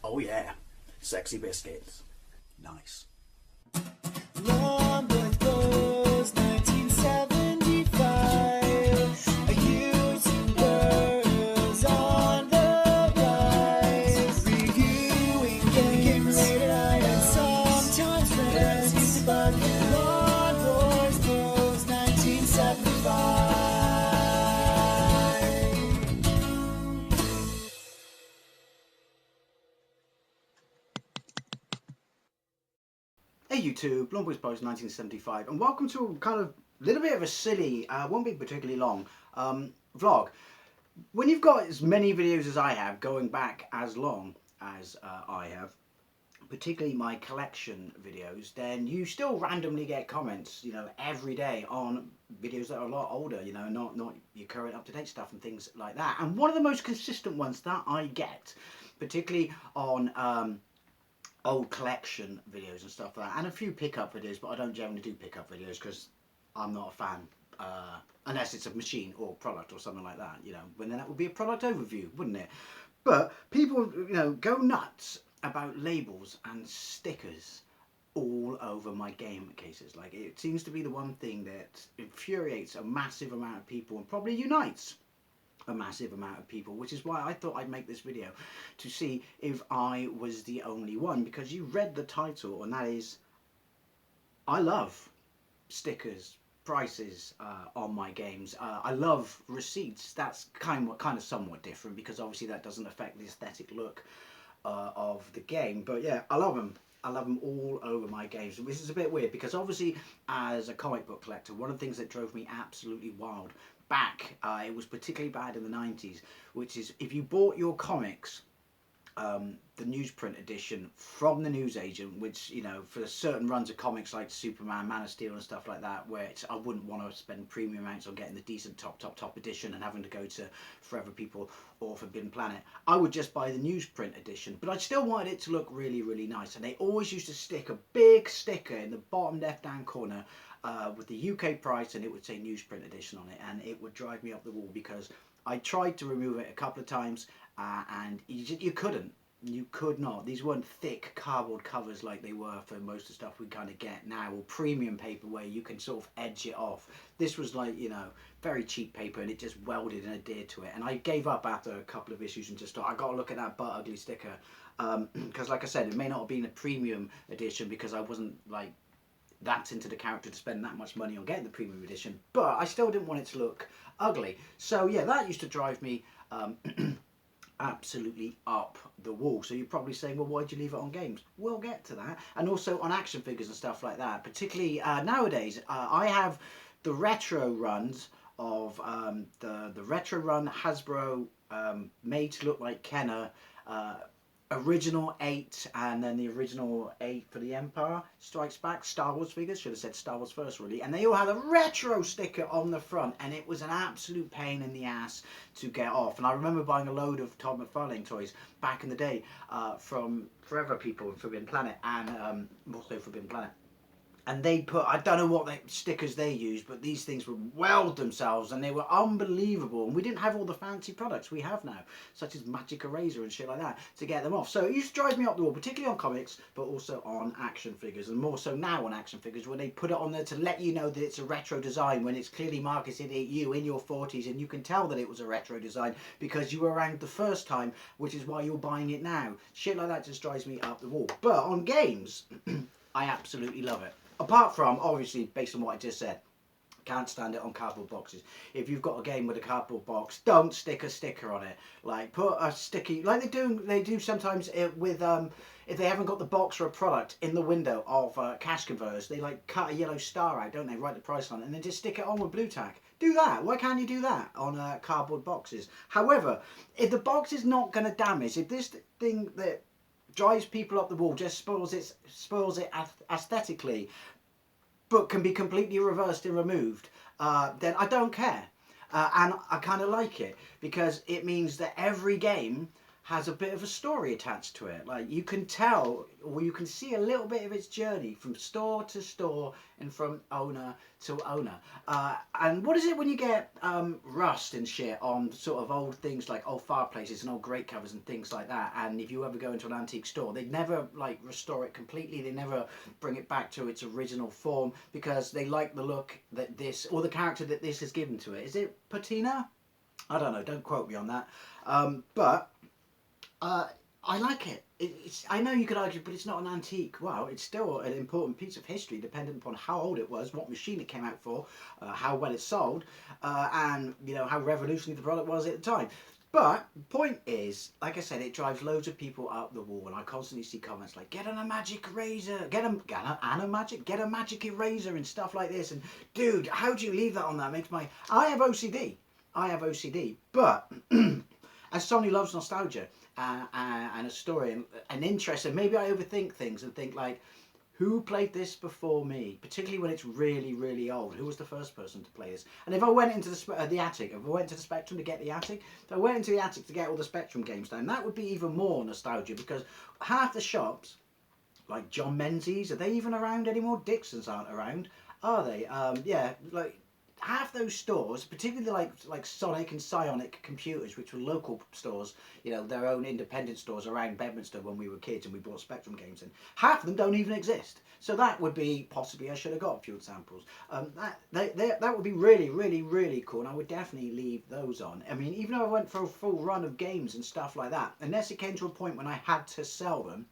Oh yeah, sexy biscuits. Nice. Long boys blues, 1975. A YouTuber's on the rise. Reviewing games late at night and sometimes friends. But Long boys blues, 1975. Hey YouTube, Long Boys Post 1975, and welcome to a kind of little bit of a silly, won't be particularly long, vlog. When you've got as many videos as I have, going back as long as I have, particularly my collection videos, then you still randomly get comments, you know, every day on videos that are a lot older, you know, not your current up-to-date stuff and things like that. And one of the most consistent ones that I get, particularly on old collection videos and stuff like that, and a few pickup videos, but I don't generally do pickup videos because I'm not a fan, unless it's a machine or product or something like that, you know, when then that would be a product overview, wouldn't it? But people, you know, go nuts about labels and stickers all over my game cases. Like, it seems to be the one thing that infuriates a massive amount of people and probably unites a massive amount of people, which is why I thought I'd make this video to see if I was the only one, because you read the title, and that is, I love stickers, prices on my games. I love receipts. That's kind of somewhat different, because obviously that doesn't affect the aesthetic look of the game, but yeah, I love them. I love them all over my games, which is a bit weird because obviously as a comic book collector, one of the things that drove me absolutely wild back, it was particularly bad in the 90s, which is if you bought your comics, the newsprint edition from the newsagent, which, you know, for certain runs of comics like Superman, Man of Steel and stuff like that, where I wouldn't want to spend premium amounts on getting the decent top edition and having to go to Forever People or Forbidden Planet, I would just buy the newsprint edition. But I still wanted it to look really, really nice, and they always used to stick a big sticker in the bottom left hand corner with the UK price, and it would say newsprint edition on it, and it would drive me up the wall because I tried to remove it a couple of times and you couldn't. You could not. These weren't thick cardboard covers like they were for most of the stuff we kind of get now, or premium paper where you can sort of edge it off. This was like, you know, very cheap paper, and it just welded and adhered to it. And I gave up after a couple of issues and just thought, I got to look at that butt ugly sticker. Because like I said, it may not have been a premium edition because I wasn't like that into the character to spend that much money on getting the premium edition, but I still didn't want it to look ugly. So yeah, that used to drive me absolutely up the wall. So you're probably saying, well, why'd you leave it on games? We'll get to that. And also on action figures and stuff like that, particularly nowadays. I have the retro runs of the retro run Hasbro made to look like Kenner, original 8, and then the original 8 for the Empire Strikes Back Star Wars figures. Should have said Star Wars first, really. And they all had a retro sticker on the front, and it was an absolute pain in the ass to get off. And I remember buying a load of Todd McFarlane toys back in the day from Forever People and Forbidden Planet, and also Forbidden Planet. And they put, I don't know what stickers they used, but these things would weld themselves, and they were unbelievable. And we didn't have all the fancy products we have now, such as Magic Eraser and shit like that, to get them off. So it used to drive me up the wall, particularly on comics, but also on action figures, and more so now on action figures, when they put it on there to let you know that it's a retro design, when it's clearly marketed at you in your 40s, and you can tell that it was a retro design because you were around the first time, which is why you're buying it now. Shit like that just drives me up the wall. But on games, I absolutely love it. Apart from, obviously, based on what I just said, can't stand it on cardboard boxes. If you've got a game with a cardboard box, don't stick a sticker on it. Like, put a sticky, like they do sometimes with, if they haven't got the box or a product in the window of cash converters, they like cut a yellow star out, don't they? Write the price on it, and then just stick it on with blue tack. Do that. Why can't you do that on cardboard boxes? However, if the box is not going to damage, if this thing that drives people up the wall just spoils it aesthetically, but can be completely reversed and removed, then I don't care. And I kind of like it, because it means that every game has a bit of a story attached to it. Like you can tell, or you can see a little bit of its journey from store to store and from owner to owner. And what is it when you get rust and shit on sort of old things like old fireplaces and old grate covers and things like that? And if you ever go into an antique store, they never like restore it completely. They never bring it back to its original form because they like the look that this or the character that this has given to it. Is it patina? I don't know. Don't quote me on that. But I like it. I know you could argue, but it's not an antique. Well, it's still an important piece of history, dependent upon how old it was, what machine it came out for, how well it sold, and how revolutionary the product was at the time. But the point is, like I said, it drives loads of people up the wall, and I constantly see comments like, "Get on a magic razor, get a magic eraser," and stuff like this. And dude, how do you leave that on? That makes my I have OCD. But as someone who loves nostalgia and a story and an interest, and maybe I overthink things and think like, who played this before me? Particularly when it's really, really old. Who was the first person to play this? And if I went into the attic, if I went to the Spectrum to get the attic, if I went into the attic to get all the Spectrum games down, that would be even more nostalgia because half the shops, like John Menzies, are they even around anymore? Dixon's aren't around, are they? Yeah, like half those stores, particularly like Sonic and Psionic Computers, which were local stores, their own independent stores around Bedminster when we were kids and we bought Spectrum games in. Half of them don't even exist. So that would be possibly I should have got a few examples. That would be really, really, really cool, and I would definitely leave those on. I mean, even though I went for a full run of games and stuff like that, unless it came to a point when I had to sell them.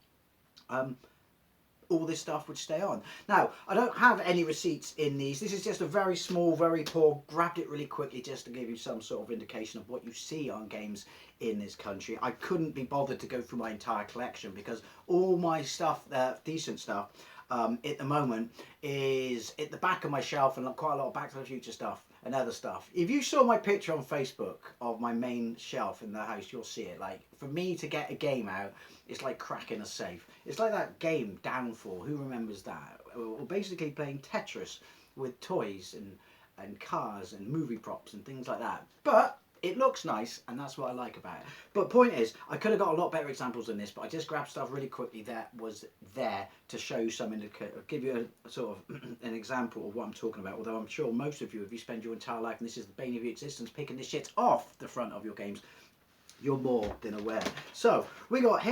All this stuff would stay on. Now, I don't have any receipts in these. This is just a very small, very poor, grabbed it really quickly just to give you some sort of indication of what you see on games in this country. I couldn't be bothered to go through my entire collection because all my stuff, decent stuff, at the moment is at the back of my shelf and quite a lot of Back to the Future stuff and other stuff. If you saw my picture on Facebook of my main shelf in the house, you'll see it. Like, for me to get a game out, it's like cracking a safe. It's like that game, Downfall. Who remembers that? Or basically playing Tetris with toys and cars and movie props and things like that. But it looks nice, and that's what I like about it. But point is, I could have got a lot better examples than this, but I just grabbed stuff really quickly that was there to show you some give you a sort of an example of what I'm talking about. Although I'm sure most of you, if you spend your entire life and this is the bane of your existence, picking this shit off the front of your games, you're more than aware. So we got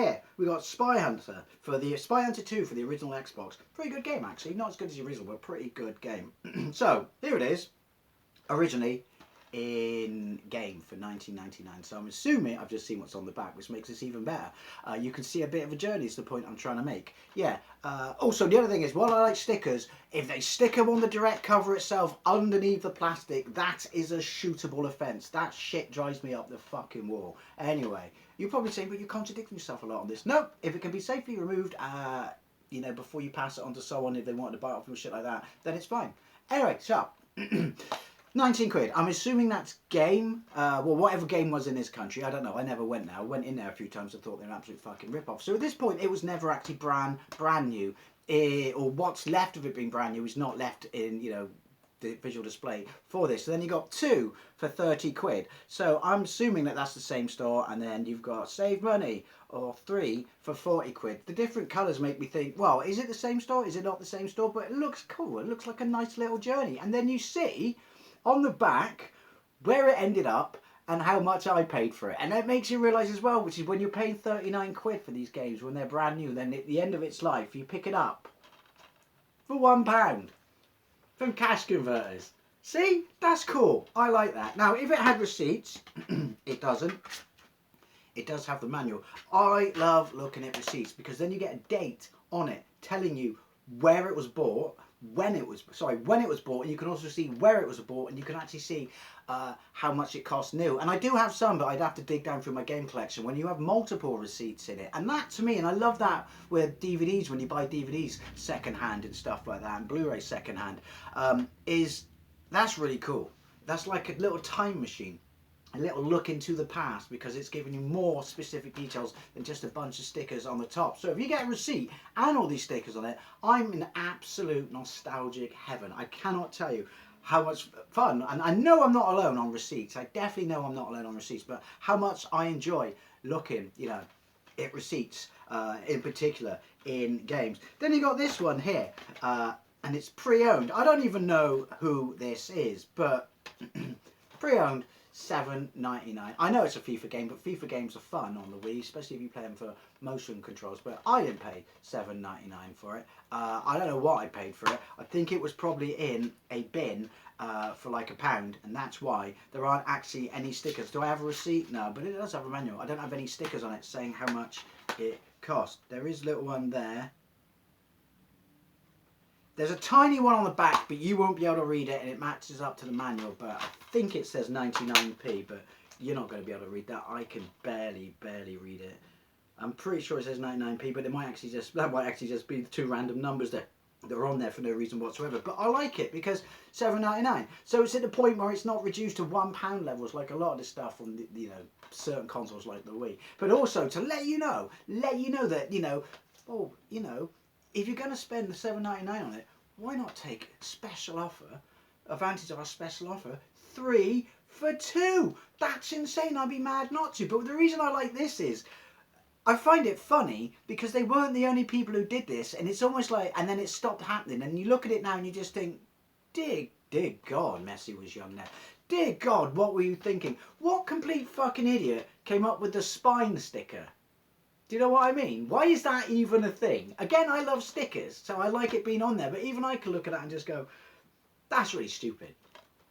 Spy Hunter 2 for the original Xbox. Pretty good game actually, not as good as the original, but pretty good game. So here it is, originally in game for 1999. So I'm assuming I've just seen what's on the back, which makes this even better. You can see a bit of a journey is the point I'm trying to make. Yeah. Also, the other thing is, while I like stickers, if they stick them on the direct cover itself underneath the plastic, that is a shootable offence. That shit drives me up the fucking wall. Anyway, you're probably saying, but you're contradicting yourself a lot on this. No, if it can be safely removed, before you pass it on to someone if they wanted to buy it off you and shit like that, then it's fine. Anyway, so 19 quid. I'm assuming that's game. Whatever game was in this country. I don't know. I never went there. I went in there a few times and thought they were an absolute fucking rip-off. So at this point, it was never actually brand new. Or what's left of it being brand new is not left in, the visual display for this. So then you got 2 for 30 quid. So I'm assuming that that's the same store. And then you've got Save Money or 3 for 40 quid. The different colours make me think, well, is it the same store? Is it not the same store? But it looks cool. It looks like a nice little journey. And then you see on the back where it ended up and how much I paid for it. And that makes you realise as well, which is when you're paying 39 quid for these games when they're brand new, then at the end of its life you pick it up for £1 from Cash Converters. See, that's cool. I like that. Now if it had receipts, it doesn't. It does have the manual. I love looking at receipts because then you get a date on it telling you where it was bought, when it was bought, and you can also see where it was bought, and you can actually see how much it cost new. And I do have some, but I'd have to dig down through my game collection when you have multiple receipts in it. And that to me, and I love that with DVDs, when you buy DVDs second hand and stuff like that, and Blu-ray second hand, that's really cool. That's like a little time machine. A little look into the past because it's giving you more specific details than just a bunch of stickers on the top. So if you get a receipt and all these stickers on it, I'm in absolute nostalgic heaven. I cannot tell you how much fun, and I know I'm not alone on receipts. I definitely know I'm not alone on receipts, but how much I enjoy looking, you know, at receipts in particular in games. Then you got this one here, and it's pre-owned. I don't even know who this is, but pre-owned, $7.99. I know it's a FIFA game, but FIFA games are fun on the Wii, especially if you play them for motion controls. But I didn't pay $7.99 for it. I don't know what I paid for it. I think it was probably in a bin for like £1, and that's why there aren't actually any stickers. Do I have a receipt? No, but it does have a manual. I don't have any stickers on it saying how much it cost. There is a little one there. There's a tiny one on the back, but you won't be able to read it, and it matches up to the manual, but I think it says 99p, but you're not going to be able to read that. I can barely read it. I'm pretty sure it says 99p, but that might actually just be the two random numbers that are on there for no reason whatsoever. But I like it because $7.99. So it's at the point where it's not reduced to £1 levels like a lot of the stuff on the, you know, certain consoles like the Wii. But also to let you know that, you know, oh, you know, if you're going to spend the $7.99 on it, why not take special offer, advantage of our special offer, 3 for 2? That's insane. I'd be mad not to. But the reason I like this is, I find it funny because they weren't the only people who did this, and it's almost like, and then it stopped happening, and you look at it now and you just think, dear God, Messi was young now. Dear God, what were you thinking? What complete fucking idiot came up with the spine sticker? Do you know what I mean? Why is that even a thing? Again, I love stickers, so I like it being on there, but even I can look at that and just go, that's really stupid.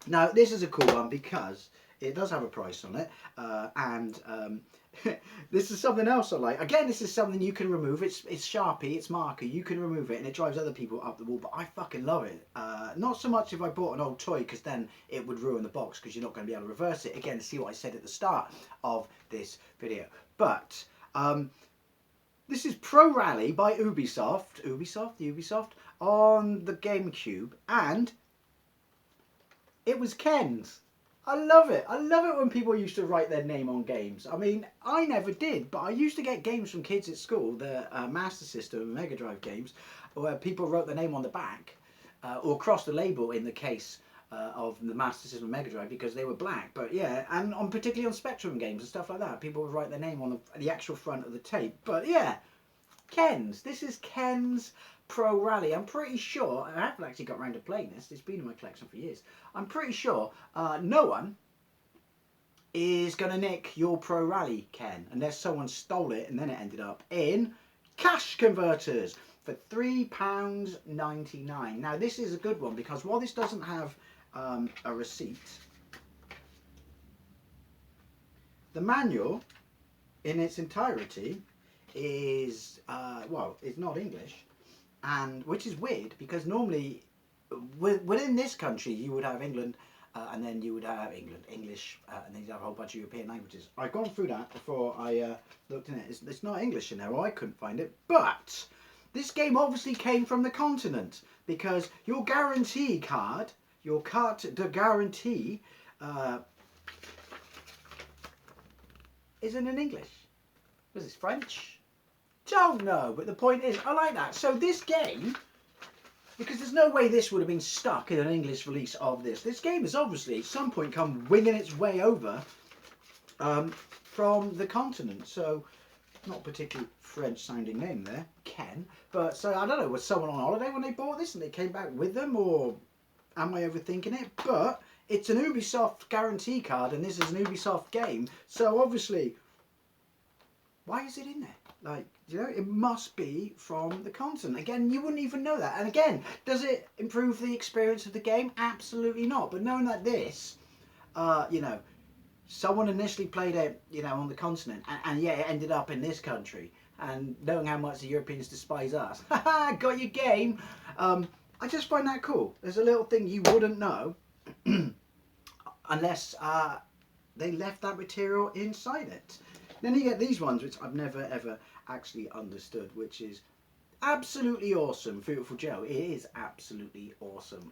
Now, this is a cool one because it does have a price on it, and this is something else I like. Again, this is something you can remove. It's Sharpie, it's marker. You can remove it, and it drives other people up the wall, but I fucking love it. Not so much if I bought an old toy, because then it would ruin the box, because you're not going to be able to reverse it. Again, see what I said at the start of this video. But this is Pro Rally by Ubisoft on the GameCube, and it was Ken's. I love it. I love it when people used to write their name on games. I mean, I never did, but I used to get games from kids at school, the Master System and Mega Drive games, where people wrote their name on the back, or crossed the label in the case of the Master System and Mega Drive because they were black. But yeah, and particularly on Spectrum games and stuff like that, people would write their name on the actual front of the tape. But yeah, Ken's. This is Ken's Pro Rally. I'm pretty sure, I haven't actually got around to playing this, it's been in my collection for years. I'm pretty sure no one is going to nick your Pro Rally, Ken, unless someone stole it and then it ended up in cash converters for £3.99. Now, this is a good one because while this doesn't have a receipt, the manual in its entirety is, well, it's not English, and which is weird because normally within this country you would have England, and then you would have English, and then you'd have a whole bunch of European languages. I've gone through that before I looked in it. It's not English in there, or I couldn't find it, but this game obviously came from the continent because your guarantee card, your carte de guarantee, isn't in English. Was this French? Don't know, but the point is, I like that. So this game, because there's no way this would have been stuck in an English release of this. This game has obviously at some point come winging its way over from the continent. So, not particularly French sounding name there, Ken. But so I don't know, was someone on holiday when they bought this and they came back with them, or am I overthinking it? But it's an Ubisoft guarantee card, and this is an Ubisoft game. So obviously, why is it in there? Like, you know, it must be from the continent. Again, you wouldn't even know that. And again, does it improve the experience of the game? Absolutely not. But knowing that this, you know, someone initially played it, you know, on the continent, and yeah, it ended up in this country. And knowing how much the Europeans despise us, haha, got your game. I just find that cool. There's a little thing you wouldn't know unless they left that material inside it. Then you get these ones, which I've never ever actually understood, which is absolutely awesome. Beautiful Joe, it is absolutely awesome.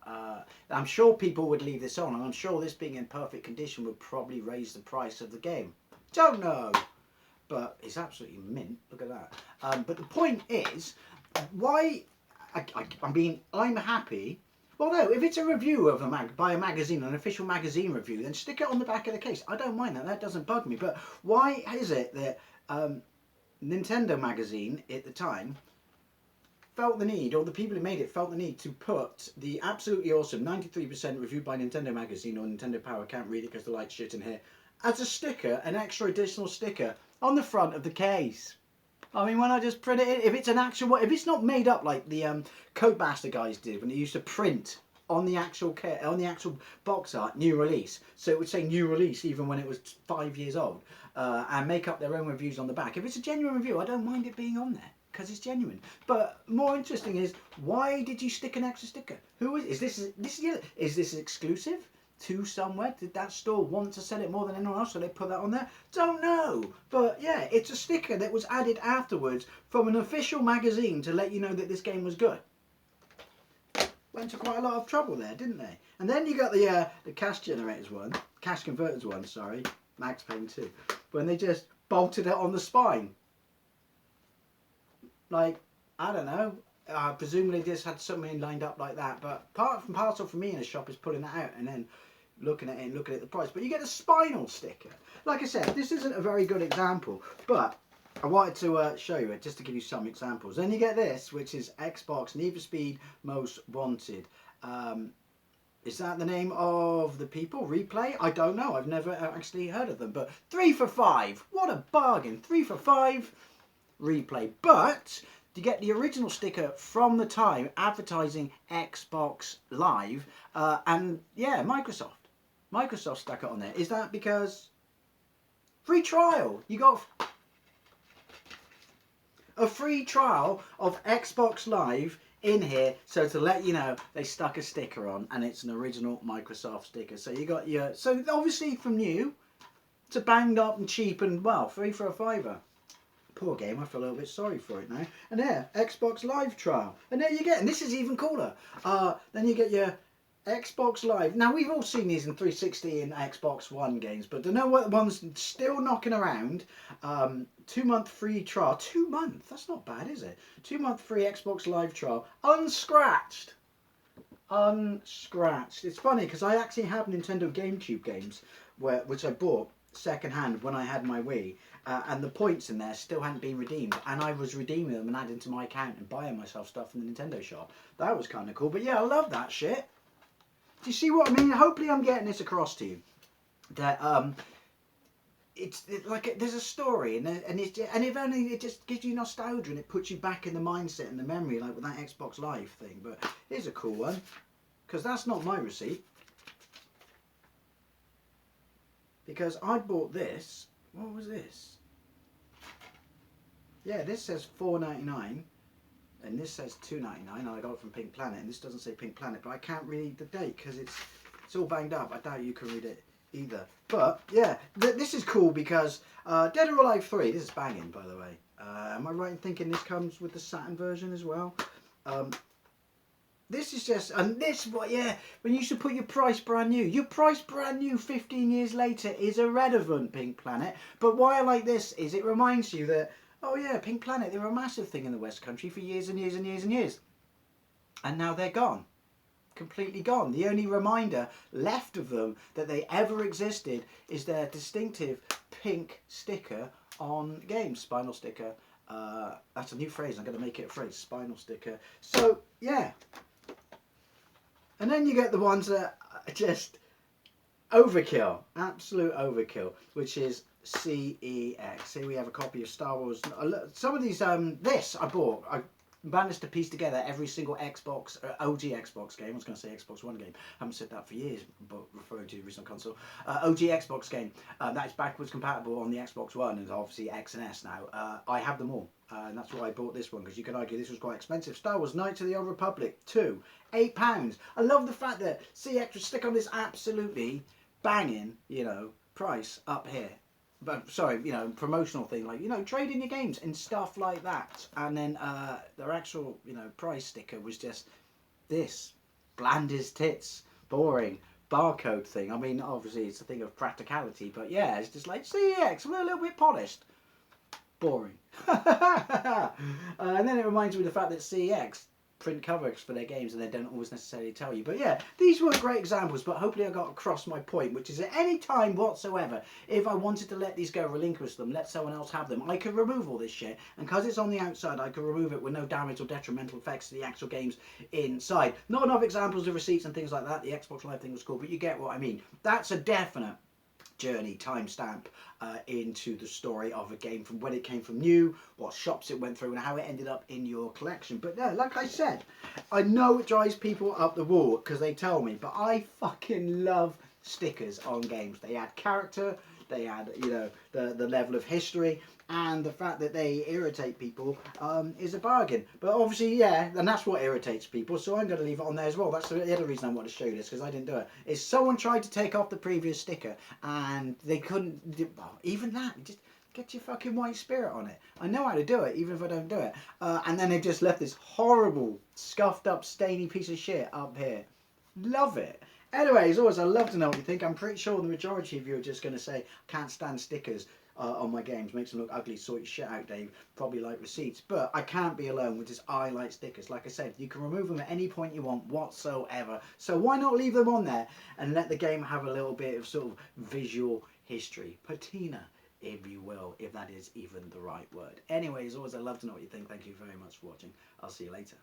I'm sure people would leave this on, and I'm sure this being in perfect condition would probably raise the price of the game. Don't know, but it's absolutely mint. Look at that. But the point is, why I'm happy Well, no, if it's a review of by a magazine, an official magazine review, then stick it on the back of the case. I don't mind that. That doesn't bug me. But why is it that Nintendo magazine at the time felt the need, or the people who made it felt the need to put the absolutely awesome 93% reviewed by Nintendo magazine or Nintendo Power, can't read it because the light's shit in here, as a sticker, an extra additional sticker on the front of the case? I mean, why not just print it in? If it's an actual, if it's not made up like the Codemaster guys did when they used to print on the actual box art, new release, so it would say new release even when it was 5 years old, and make up their own reviews on the back. If it's a genuine review, I don't mind it being on there because it's genuine. But more interesting is, why did you stick an extra sticker? Who is this exclusive to somewhere? Did that store want to sell it more than anyone else, so they put that on there? Don't know. But yeah, it's a sticker that was added afterwards from an official magazine to let you know that this game was good. Went to quite a lot of trouble there, didn't they? And then you got the cash generators one, cash converters one, sorry, Max Payne 2, when they just bolted it on the spine. Like, I don't know. Presumably just had something lined up like that, but part and parcel for me in a shop is pulling that out and then looking at it and looking at the price. But you get a spinal sticker. Like I said, this isn't a very good example, but I wanted to show you it just to give you some examples. Then you get this, which is Xbox Need for Speed Most Wanted. Is that the name of the people? Replay? I don't know. I've never actually heard of them. But 3 for 5. What a bargain. 3 for 5. Replay. But you get the original sticker from the time advertising Xbox Live, and yeah, Microsoft stuck it on there. Is that because free trial? You got a free trial of Xbox Live in here, so to let you know they stuck a sticker on, and it's an original Microsoft sticker. So you got your, so obviously from new to banged up and cheap, and well, 3 for a fiver. Poor game, I feel a little bit sorry for it now. And there, Xbox Live trial. And there you get, and this is even cooler. Then you get your Xbox Live. Now, we've all seen these in 360 and Xbox One games, but to know what one's still knocking around, 2-month free trial. 2 months? That's not bad, is it? 2-month free Xbox Live trial. Unscratched. Unscratched. It's funny, because I actually have Nintendo GameCube games, which I bought second hand when I had my Wii, and the points in there still hadn't been redeemed, and I was redeeming them and adding to my account and buying myself stuff from the Nintendo shop. That was kind of cool. But yeah, I love that shit. Do you see what I mean? Hopefully I'm getting this across to you, that it's like there's a story, and if only it just gives you nostalgia and it puts you back in the mindset and the memory, like with that Xbox Live thing. But here's a cool one, because that's not my receipt, because I bought this. What was this? Yeah, this says $4.99 and this says $2.99, and I got it from Pink Planet, and this doesn't say Pink Planet, but I can't read the date because it's all banged up. I doubt you can read it either. But yeah, this is cool because Dead or Alive 3, this is banging, by the way. Am I right in thinking this comes with the Saturn version as well? This is just, and this, what, yeah, when you should put your price brand new 15 years later is irrelevant, Pink Planet. But why I like this is it reminds you that, oh yeah, Pink Planet, they were a massive thing in the West Country for years and years and years and years. And now they're gone. Completely gone. The only reminder left of them that they ever existed is their distinctive pink sticker on games. Spinal sticker. That's a new phrase. I'm going to make it a phrase. Spinal sticker. So, yeah. And then you get the ones that are just overkill. Absolute overkill. Which is CEX. Here we have a copy of Star Wars. Some of these, this I bought. I managed to piece together every single Xbox, OG Xbox game. I was going to say Xbox One game. I haven't said that for years, but referring to the original console. OG Xbox game. That is backwards compatible on the Xbox One, and obviously X and S now. I have them all. And that's why I bought this one, because you could argue this was quite expensive. Star Wars Knights of the Old Republic 2, £8. I love the fact that CX would stick on this absolutely banging, you know, price up here. But sorry, you know, promotional thing, like, you know, trade in your games and stuff like that. And then their actual, you know, price sticker was just this, bland as tits, boring barcode thing. I mean, obviously it's a thing of practicality, but yeah, it's just like CX, a little bit polished. Boring. And then it reminds me of the fact that CEX print covers for their games and they don't always necessarily tell you. But yeah, these were great examples, but hopefully I got across my point, which is at any time whatsoever, if I wanted to let these go, relinquish them, let someone else have them, I could remove all this shit, and because it's on the outside, I could remove it with no damage or detrimental effects to the actual games inside. Not enough examples of receipts and things like that. The Xbox Live thing was cool, but you get what I mean. That's a definite journey timestamp into the story of a game, from when it came from new, what shops it went through, and how it ended up in your collection. But yeah, like I said, I know it drives people up the wall because they tell me, but I fucking love stickers on games. They add character, they add, you know, the level of history, and the fact that they irritate people is a bargain. But obviously, yeah, and that's what irritates people, so I'm going to leave it on there as well. That's the other reason I want to show you this, because I didn't do it. Is someone tried to take off the previous sticker, and they couldn't, well, even that, just get your fucking white spirit on it. I know how to do it, even if I don't do it. And then they've just left this horrible, scuffed up, stainy piece of shit up here. Love it. Anyway, as always, I'd love to know what you think. I'm pretty sure the majority of you are just going to say, can't stand stickers on my games, makes them look ugly, sort your shit out, Dave. Probably like receipts. But I can't be alone with this. I like stickers. Like I said, you can remove them at any point you want whatsoever. So why not leave them on there and let the game have a little bit of sort of visual history. Patina, if you will, if that is even the right word. Anyways, always, I'd love to know what you think. Thank you very much for watching. I'll see you later.